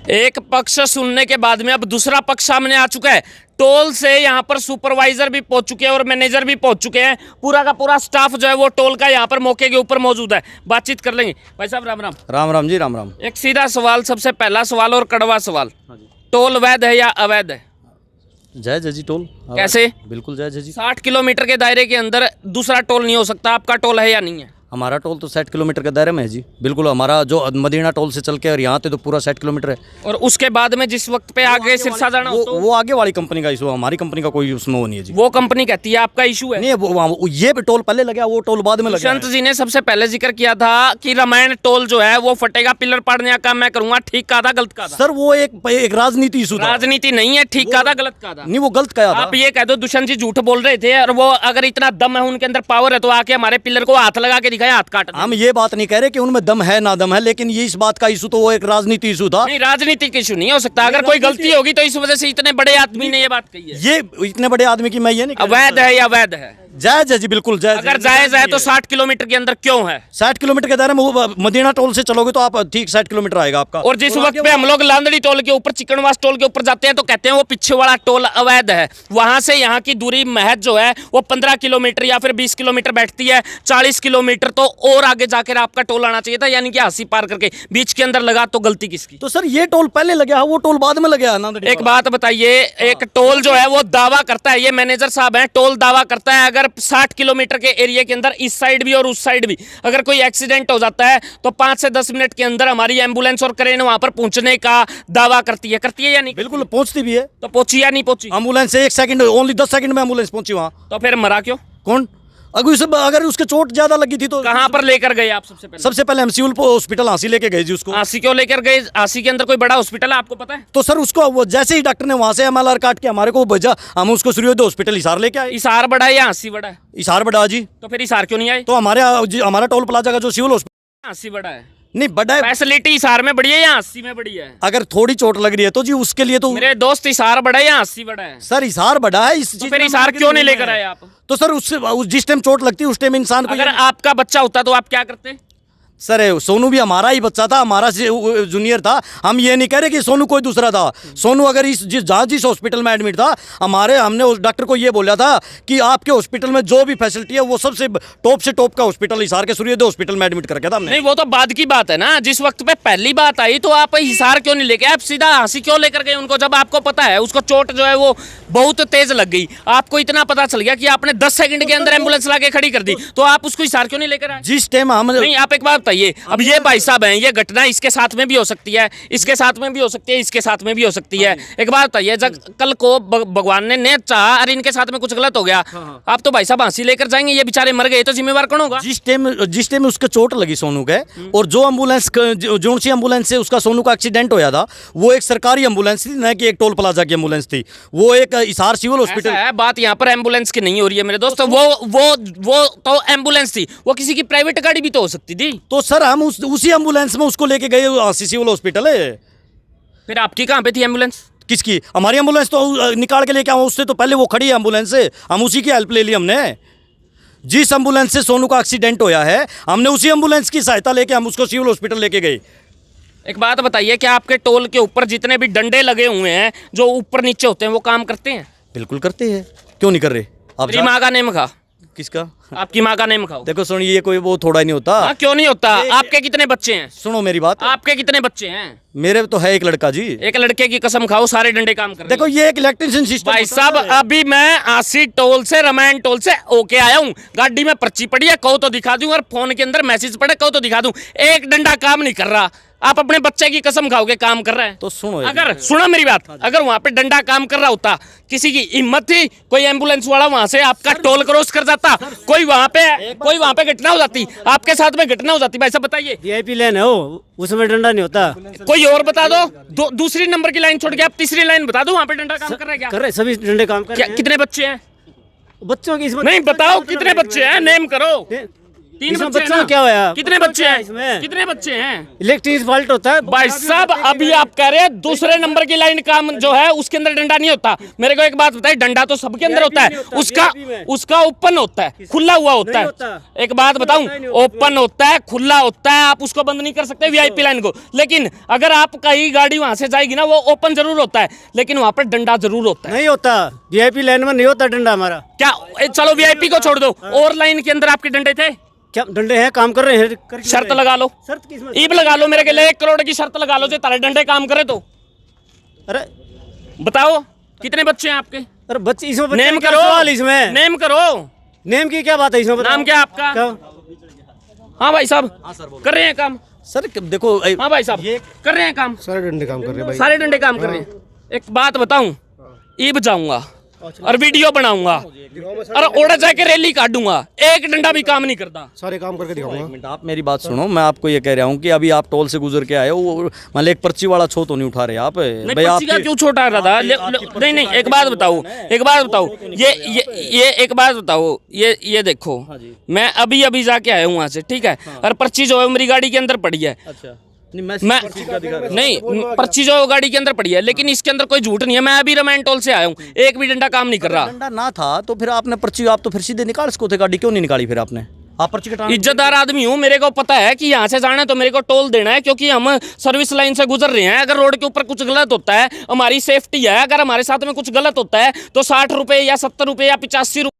एक पक्ष सुनने के बाद में अब दूसरा पक्ष सामने आ चुका है। टोल से यहाँ पर सुपरवाइजर भी पहुंच चुके हैं और मैनेजर भी पहुंच चुके हैं। पूरा का पूरा स्टाफ जो है वो टोल का यहाँ पर मौके के ऊपर मौजूद है। बातचीत कर लेंगे। भाई साहब राम राम। राम राम जी, राम राम। एक सीधा सवाल, सबसे पहला सवाल और कड़वा सवाल, टोल वैध है या अवैध है? जायज है जी टोल। कैसे? बिल्कुल जायज है जी। 60 किलोमीटर के दायरे के अंदर दूसरा टोल नहीं हो सकता। आपका टोल है या नहीं है? हमारा टोल तो 60 किलोमीटर के दायरे में है जी। बिल्कुल, हमारा जो मदीना टोल से चल के और यहाँ तो पूरा 60 किलोमीटर है। और उसके बाद में जिस वक्त पे आगे सिरसा जाना हो तो वो आगे वाली कंपनी का इशू है, हमारी कंपनी का कोई उसमें वो नहीं है जी। वो कंपनी कहती है आपका इशू है। नहीं, ये टोल पहले लगा, वो टोल बाद में लगा। दुष्यंत जी ने सबसे पहले जिक्र किया था कि रामायण टोल जो है वो फटेगा, पिलर पाड़ने का काम मैं करूंगा। ठीक कहा था, गलत कहा था? सर वो एक राजनीति इशू था। राजनीति नहीं है। ठीक कहा था, गलत कहा था? नहीं, वो गलत कहा था। आप ये कह दो दुष्यंत जी झूठ बोल रहे थे और वो अगर इतना दम है उनके अंदर, पावर है, तो आके हमारे पिलर को हाथ लगा के दिखाए, हाथ काट। हम ये बात नहीं कह रहे कि उनमें दम है ना दम है, लेकिन ये इस बात का इशू तो वो एक राजनीति इशू था। नहीं, राजनीतिक इशू नहीं हो सकता। अगर कोई गलती होगी तो इस वजह से इतने बड़े आदमी ने ये बात कही है। ये इतने बड़े आदमी की मैं ये नहीं। अवैध है या वैध है? जायज है जी, बिल्कुल जायज। अगर जायज है तो 60 किलोमीटर के अंदर क्यों है? 60 किलोमीटर के दायरे में वो मदीना टोल से चलोगे तो आप ठीक 60 किलोमीटर आएगा आपका। और जिस वक्त पे हम लोग लांदड़ी टोल के ऊपर, चिकनवास टोल के ऊपर जाते हैं तो कहते हैं वो पीछे वाला टोल अवैध है। वहां से यहाँ की दूरी महज जो है वो 15 किलोमीटर या फिर 20 किलोमीटर बैठती है। 40 किलोमीटर तो और आगे जाकर आपका टोल आना चाहिए था, यानी कि हासी पार करके बीच के अंदर लगा। तो गलती किसकी? तो सर ये टोल पहले लगा, वो टोल बाद में लगा ना। एक बात बताइए, एक टोल जो है वो दावा करता है, ये मैनेजर साहब हैं, टोल दावा करता है अगर 60 किलोमीटर के एरिया के अंदर इस साइड भी और उस साइड भी अगर कोई एक्सीडेंट हो जाता है तो 5 से 10 मिनट के अंदर हमारी एम्बुलेंस और क्रेन वहां पर पहुंचने का दावा करती है या नहीं? बिल्कुल पहुंचती भी है। तो पहुंची या नहीं पहुंची? एम्बुलेंस से 1 सेकंड, ओनली 10 सेकंड में एम्बुलेंस पहुंची वहां। तो फिर मरा क्यों? कौन? अगर उसके चोट ज्यादा लगी थी तो कहां पर लेकर गए आप? सबसे पहले हम सिविल हॉस्पिटल हांसी लेके गए जी उसको। हांसी क्यों लेकर गए? हांसी के अंदर कोई बड़ा हॉस्पिटल है, आपको पता है? तो सर उसको वो जैसे ही डॉक्टर ने वहां से MLR काट के हमारे को भेजा, हम उसको सूर्योदय हॉस्पिटल हिसार लेके आए। हिसार बड़ा है या हांसी बड़ा है? हिसार बड़ा जी। तो फिर हिसार क्यों नहीं आए? तो हमारा टोल प्लाजा का जो सिविल हॉस्पिटल हांसी बड़ा है। नहीं बड़ा है। फैसिलिटी हिसार में बड़ी है या हांसी में बड़ी है? अगर थोड़ी चोट लग रही है तो जी उसके लिए तो मेरे दोस्त हिसार बड़ा है या हांसी बड़ा है? सर हिसार बड़ा है। तो फिर हिसार क्यों नहीं लेकर आए आप? तो सर जिस टाइम चोट लगती है उस टाइम इंसान को। अगर आपका बच्चा होता तो आप क्या करते? सर सोनू भी हमारा ही बच्चा था, हमारा जूनियर था। हम ये नहीं कह रहे कि सोनू कोई दूसरा था। सोनू अगर जिस हॉस्पिटल में एडमिट था, हमने उस डॉक्टर को ये बोला था कि आपके हॉस्पिटल में जो भी फैसिलिटी है वो सबसे टॉप से टॉप का हॉस्पिटल हिसार के सूर्योदय हॉस्पिटल में एडमिट करके था हमने। नहीं, वो तो बाद की बात है ना। जिस वक्त पे पहली बात आई तो आप हिसार क्यों नहीं लेके, आप सीधा हांसी क्यों लेकर गए उनको? जब आपको पता है उसको चोट जो है वो बहुत तेज लग गई, आपको इतना पता चल गया कि आपने 10 सेकंड के अंदर एम्बुलेंस लाके खड़ी कर दी, तो आप उसको हिसार क्यों नहीं लेकर आए? जिस टाइम हम नहीं, आप एक बात बताइए, अब ये भाई साहब हैं, ये घटना इसके साथ में भी हो सकती है, इसके साथ में भी हो सकती है, इसके साथ में भी हो सकती है। एक बात बताइए, जब कल को भगवान ने चाहा और इनके साथ में कुछ गलत हो गया, आप तो भाई साहब हांसी लेकर जाएंगे, ये बेचारे मर गए तो जिम्मेवार कौन होगा? जिस टाइम उसके चोट लगी सोनू के, और जो एम्बुलेंस जोन सी एम्बुलेंस से उसका सोनू का एक्सीडेंट होया था, वो एक सरकारी एम्बुलेंस थी, न कि एक टोल प्लाजा की एम्बुलेंस थी। वो एक हिसार सिविल हॉस्पिटल है। बात यहाँ पर एम्बुलेंस की नहीं हो रही है मेरे दोस्त। वो तो एम्बुलेंस थी, वो किसी की प्राइवेट गाड़ी भी तो हो सकती थी। तो सर हम उसी एम्बुलेंस में उसको लेके गए, सिविल हॉस्पिटल है। फिर आपकी कहाँ पे थी एम्बुलेंस? किसकी? हमारी एम्बुलेंस तो निकाल के लेके आऊँ, उससे तो पहले वो खड़ी है एम्बुलेंस से, हम उसी की हेल्प ले ली हमने। जिस एम्बुलेंस से सोनू का एक्सीडेंट होया है, हमने उसी एम्बुलेंस की सहायता लेके हम उसको सिविल हॉस्पिटल लेके गए। एक बात बताइए, क्या आपके टोल के ऊपर जितने भी डंडे लगे हुए हैं जो ऊपर नीचे होते हैं वो काम करते हैं? बिल्कुल करते हैं, क्यों नहीं कर रहे? मेरी माँ का नेम खा। किसका? आपकी माँ का नेम खाओ। देखो सुनिए, ये कोई वो थोड़ा नहीं होता। क्यों नहीं होता? आपके कितने बच्चे हैं? सुनो मेरी बात। आपके कितने बच्चे हैं? मेरे तो है एक लड़का जी। एक लड़के की कसम खाओ, सारे डंडे काम कर रहे हैं। देखो ये एक इलेक्ट्रिशियन सिस्टम। भाई साहब, अभी मैं हांसी टोल से, रामायण टोल से होके आया हूँ, गाड़ी में पर्ची पड़ी है, कहो तो दिखा दूं, और फोन के अंदर मैसेज पड़े, कहो तो दिखा दूं, एक डंडा काम नहीं कर रहा। आप अपने बच्चे की कसम खाओगे काम कर रहा है? तो सुनो, अगर सुनो मेरी बात, अगर वहां पे डंडा काम कर रहा होता, किसी की हिम्मत थी, कोई एम्बुलेंस वाला वहां से आपका टोल क्रॉस कर जाता, कोई वहां पे घटना हो जाती, आपके साथ में घटना हो जाती, भाई साहब बताइए। VIP लेन है वो, उसमें डंडा नहीं होता। कोई और बता दो, दूसरी नंबर की लाइन छोड़ के आप तीसरी लाइन बता दो, वहां पे डंडा काम कर रहा है क्या? कर रहे, सभी डंडे काम कर रहे हैं। कितने बच्चे हैं? बच्चों की इसमें नहीं बताओ, कितने बच्चे हैं, नेम करो। तीन इसमें बच्चे हैं बच्चों ना? में क्या होया? कितने बच्चों बच्चे क्या हैं इसमें? कितने बच्चे हैं? इलेक्ट्रिक फॉल्ट होता है भाई साहब अभी आप कह रहे हैं दूसरे नंबर की लाइन काम जो है उसके अंदर डंडा नहीं होता। मेरे को एक बात बताइए, डंडा तो सबके अंदर होता है, उसका उसका ओपन होता है, खुला हुआ होता नहीं है। होता। एक बात बताऊं, ओपन होता है, खुला होता है, आप उसको बंद नहीं कर सकते वीआईपी लाइन को। लेकिन अगर आप कहीं गाड़ी वहां से जाएगी ना, वो ओपन जरूर होता है, लेकिन वहां पर डंडा जरूर होता है। नहीं होता, वीआईपी लाइन में नहीं होता डंडा हमारा। क्या चलो वीआईपी को छोड़ दो, और लाइन के अंदर आपके डंडे थे? क्या डंडे हैं, काम कर रहे हैं, कर क्यों शर्त रहे हैं? लगा लो, शर्त किसमें? ईब लगा लो, मेरे के लिए 1 करोड़ की शर्त लगा लो जो तारे डंडे काम करे तो। अरे बताओ कितने बच्चे हैं आपके? अरे बच्चे इसमें बच्चे नेम क्या करो, सवाल इसमें? नेम करो। नेम की क्या बात है इसमें? बताओ। नाम क्या है आपका? हाँ भाई साहब, कर रहे हैं काम। सर देखो हाँ भाई साहब, कर रहे हैं काम, सारे डंडे काम कर रहे हैं भाई। सारे डंडे काम कर रहे हैं। एक बात बताऊं, ईब जाऊंगा और वीडियो बनाऊंगा और ओड़ा जाके रैली काटूंगा, एक डंडा भी काम नहीं करता। सारे काम करके दिखाऊंगा। मिनट, आप मेरी बात सुनो। मैं आपको ये कह रहा हूँ कि अभी आप टोल से गुजर के आए हो, मान लो एक पर्ची वाला छो तो नहीं उठा रहे आप नहीं, भाई? पर्ची का क्यों छोटा रहा था? नहीं नहीं, एक बात बताओ, एक बात बताओ, ये एक बात बताओ, ये देखो, मैं अभी अभी जाके आया हूँ वहाँ से, ठीक है, और पर्ची जो है मेरी गाड़ी के अंदर पड़ी है। अच्छा मैं नहीं, पर्ची जो गाड़ी के अंदर पड़ी है, लेकिन इसके अंदर कोई झूठ नहीं है। मैं अभी रमैन टोल से आया हूँ, एक भी डंडा काम नहीं कर रहा। डंडा ना था तो फिर आपने पर्ची, आप तो फिर सीधे निकाल सको थे गाड़ी, क्यों नहीं निकाली फिर आपने? आप पर्ची कटाने इज्जतदार आदमी हूँ, मेरे को पता है कि यहाँ से जाना है तो मेरे को टोल देना है, क्योंकि हम सर्विस लाइन से गुजर रहे हैं। अगर रोड के ऊपर कुछ गलत होता है, हमारी सेफ्टी है, अगर हमारे साथ में कुछ गलत होता है तो 60 रुपए या 70 रुपए या 85 रुपए।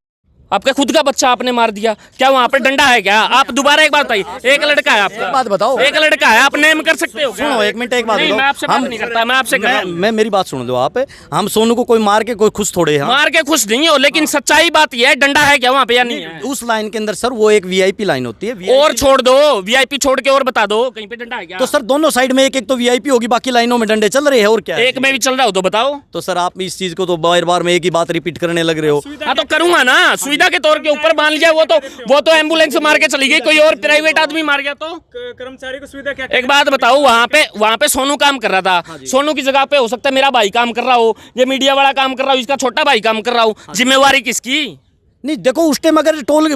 आपका खुद का बच्चा आपने मार दिया, क्या वहाँ पे डंडा है क्या? आप दोबारा एक बात बताइए, एक लड़का है आपका, एक बात बताओ, एक लड़का है, आप नेम कर सकते हो क्या? सुनो एक मिनट, एक बात नहीं, बताओ। मैं आपसे बात नहीं करता, मैं आपसे कर रहा हूं। मैं मेरी बात सुन दो आप। हम सोनू को कोई मार के कोई खुश थोड़े हैं। मार के खुश नहीं हो, लेकिन सच्चाई बात यह है, डंडा है क्या वहाँ पे या नहीं है? उस लाइन के अंदर सर वो एक वीआईपी लाइन होती है। और छोड़ दो, वीआईपी छोड़ के और बता दो कहीं पे डंडा है क्या? तो सर दोनों साइड में एक एक तो वीआईपी होगी, बाकी लाइनों में डंडे चल रहे हैं, और क्या है? एक में भी चल रहा हो तो बताओ। तो सर आप इस चीज को तो बार बार में एक ही बात रिपीट करने लग रहे हो। हाँ तो करूंगा ना, सुविधा के तौर के ऊपर मान लिया, वो तो एम्बुलेंस मार के चली गई, कोई और प्राइवेट आदमी मार गया तो कर्मचारी को सुविधा क्या? एक बात बताओ, वहां पे सोनू काम कर रहा था, सोनू की जगह पे हो सकता है मेरा भाई काम कर रहा हो, ये मीडिया वाला काम कर रहा हो, इसका छोटा भाई काम कर रहा हो, जिम्मेवारी किसकी? नहीं देखो, उस टाइम अगर टोल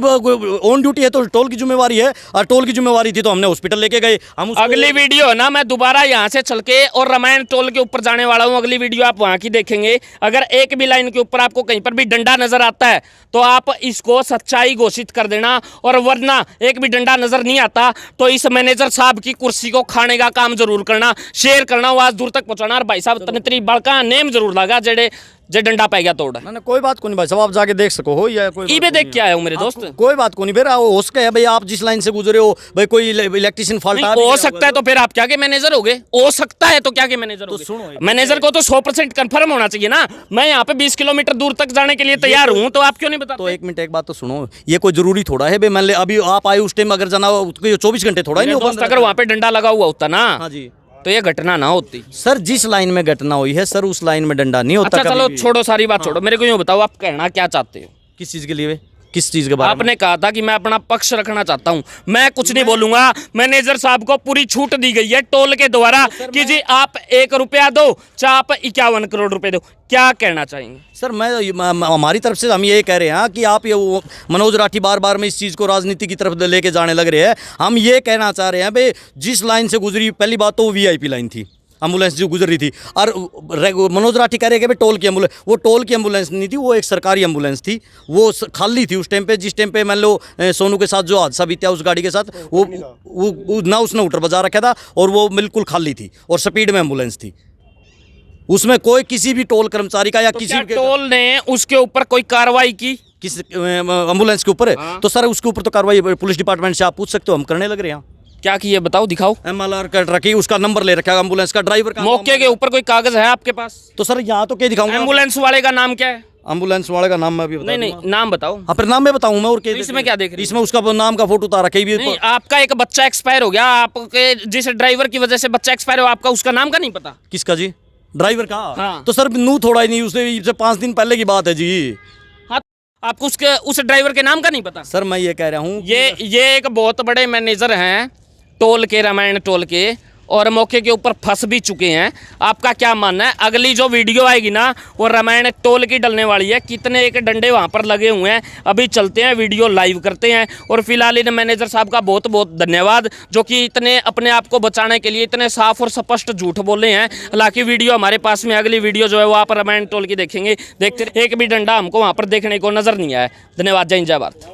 ऑन ड्यूटी है तो टोल की जिम्मेवारी है, और टोल की जिम्मेवारी थी तो हमने हॉस्पिटल लेके गए हम उसको। अगली वीडियो है ना, मैं दोबारा यहाँ से चल के और रामायण टोल के ऊपर जाने वाला हूँ, अगली वीडियो आप वहाँ की देखेंगे। अगर एक भी लाइन के ऊपर आपको कहीं पर भी डंडा नजर आता है तो आप इसको सच्चाई घोषित कर देना, और वरना एक भी डंडा नजर नहीं आता तो इस मैनेजर साहब की कुर्सी को खाने का काम जरूर करना, शेयर करना, आवाज दूर तक पहुंचाना। और भाई साहब तनेत्री बड़का नेम जरूर लगा जेडे जे डंडा पै गया तोड़। ना कोई बात को नहीं भाई साहब, आप जाके देख सको हो या कोई ईबे देख के आया हूँ मेरे दोस्त। कोई बात को नहीं, फिर हो सके है भाई, आप जिस लाइन से गुजरे हो भाई कोई इलेक्ट्रिशियन फॉल्ट हो सकता है तो फिर आप क्या के मैनेजर हो गए? हो सकता है तो क्या के मैनेजर हो गए? मैनेजर को तो 100% कंफर्म होना चाहिए ना। मैं यहाँ पे 20 किलोमीटर दूर तक जाने के लिए तैयार हूँ, तो आप क्यों नहीं बताते? तो एक मिनट, एक बात तो सुनो, ये कोई जरूरी थोड़ा है भाई, मान ले अभी आप आए उस टाइम अगर जाना 24 घंटे थोड़ा ही नहीं दोस्त, अगर वहाँ पे डंडा लगा हुआ होता ना, हाँ जी, तो ये घटना ना होती। सर जिस लाइन में घटना हुई है सर उस लाइन में डंडा नहीं होता। अच्छा चलो छोड़ो, सारी बात छोड़ो, मेरे को यूँ बताओ आप कहना क्या चाहते हो? किस चीज के लिए, किस चीज के बारे में? आपने कहा था कि मैं अपना पक्ष रखना चाहता हूं, मैं कुछ नहीं बोलूंगा। मैनेजर साहब को पूरी छूट दी गई है टोल के द्वारा कि जी आप 1 रुपया दो चाहे आप 51 करोड़ रुपए दो। क्या कहना चाहेंगे? सर हमारी तरफ से हम ये कह रहे हैं कि आप ये मनोज राठी बार बार में इस चीज़ को राजनीति की तरफ लेके जाने लग रहे हैं। हम ये कहना चाह रहे हैं भाई, जिस लाइन से गुजरी, पहली बात तो वो वीआईपी लाइन थी, एम्बुलेंस जो गुजर रही थी, और मनोज राठी कह रहे हैं कि टोल की एम्बुलेंस, वो टोल की एम्बुलेंस नहीं थी, वो एक सरकारी एम्बुलेंस थी, वो खाली थी उस टाइम पे। जिस टाइम पे मान लो सोनू के साथ जो हादसा बीता उस गाड़ी के साथ, वो ना उसने उटर बजा रखा था और वो बिल्कुल खाली थी और स्पीड में एम्बुलेंस थी, उसमें कोई किसी भी टोल कर्मचारी का या तो किसी क्या टोल ने उसके ऊपर कोई कार्रवाई की? किस एम्बुलेंस के ऊपर है? तो सर उसके ऊपर तो कार्रवाई पुलिस डिपार्टमेंट से आप पूछ सकते हो, हम करने लग रहे हैं। क्या की है बताओ, दिखाओ। MLR कट रखी, उसका नंबर ले रखा है एम्बुलेंस का, ड्राइवर का मौके के ऊपर कोई कागज है आपके पास? तो सर यहाँ तो क्या दिखाऊंगा? एम्बुलेंस वाले का नाम क्या है? एम्बुलेंस वाले का नाम मैं अभी नहीं नहीं, नाम बताओ। हाँ फिर नाम मैं बताऊँ मैं, और क्या इसमें क्या देख रही? इसमें उसका नाम का फोटो उतारा कहीं भी। नहीं, आपका एक बच्चा एक्सपायर हो गया, आपके जिस ड्राइवर की वजह से बच्चा एक्सपायर हो, आपका उसका नाम का नहीं पता? किसका जी? ड्राइवर का? हाँ। तो सर नू थोड़ा ही नहीं, उससे 5 दिन पहले की बात है जी। हाँ, आपको उस ड्राइवर के नाम का नहीं पता? सर मैं ये कह रहा हूँ, ये एक बहुत बड़े मैनेजर हैं टोल के, रामायण टोल के, और मौके के ऊपर फंस भी चुके हैं। आपका क्या मानना है? अगली जो वीडियो आएगी ना वो रामायण टोल की डलने वाली है। कितने एक डंडे वहाँ पर लगे हुए हैं। अभी चलते हैं, वीडियो लाइव करते हैं। और फिलहाल इन मैनेजर साहब का बहुत बहुत धन्यवाद जो कि इतने अपने आप को बचाने के लिए इतने साफ और स्पष्ट झूठ बोले हैं। हालांकि वीडियो हमारे पास में, अगली वीडियो जो है वो आप रामायण टोल की देखेंगे। देखते एक भी डंडा हमको वहाँ पर देखने को नजर नहीं आया। धन्यवाद। जय हिंद, जय भारत।